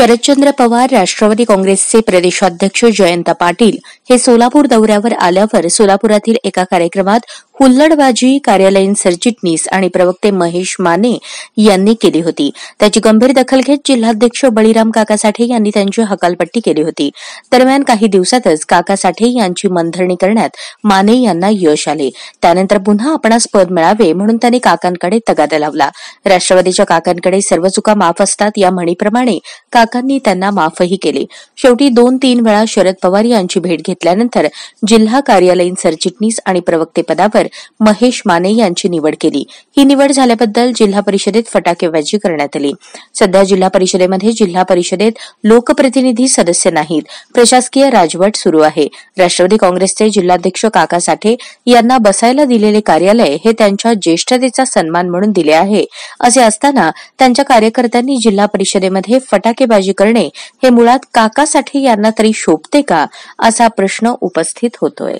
शरदचंद्र पवार राष्ट्रवादी काँग्रेसचे प्रदेशाध्यक्ष जयंत पाटील हे सोलापूर दौऱ्यावर आल्यावर सोलापुरातील एका कार्यक्रमात हुल्लडबाजी कार्यालयीन सरचिटणीस आणि प्रवक्ते महेश माने यांनी केली होती। त्याची गंभीर दखल घेत जिल्हाध्यक्ष बळीराम काका साठे यांनी त्यांची हकालपट्टी केली होती। दरम्यान काही दिवसातच काका साठे यांची मनधरणी करण्यात माने यांना यश आले। त्यानंतर पुन्हा आपणास पद मिळावे म्हणून त्यांनी काकांकडे तगादा लावला। राष्ट्रवादीच्या काकांकडे सर्व चुका माफ असतात या म्हणीप्रमाणे काकांनी त्यांना माफही केले। शेवटी 2-3 वेळा शरद पवार यांची भेट घेतल्यानंतर जिल्हा कार्यालयीन सरचिटणीस आणि प्रवक्ते पदावर महेश माने यांची निवड केली। ही निवड झाल्याबद्दल जिल्हा परिषदेत फटाकेबाजी करण्यात आली। सध्या जिल्हा परिषदेमध्ये जिल्हा परिषदेत लोकप्रतिनिधी सदस्य नाहीत, प्रशासकीय राजवट सुरू आहे। राष्ट्रवादी काँग्रेसचे जिल्हाध्यक्ष काका साठे यांना बसायला दिलेले कार्यालय हे त्यांच्या ज्येष्ठतेचा सन्मान म्हणून दिले आहे। असे असताना त्यांच्या कार्यकर्त्यांनी जिल्हा परिषदेमध्ये फटाकेबाजी करणे हे मुळात काका साठे यांना तरी शोभते का असा प्रश्न उपस्थित होतोय।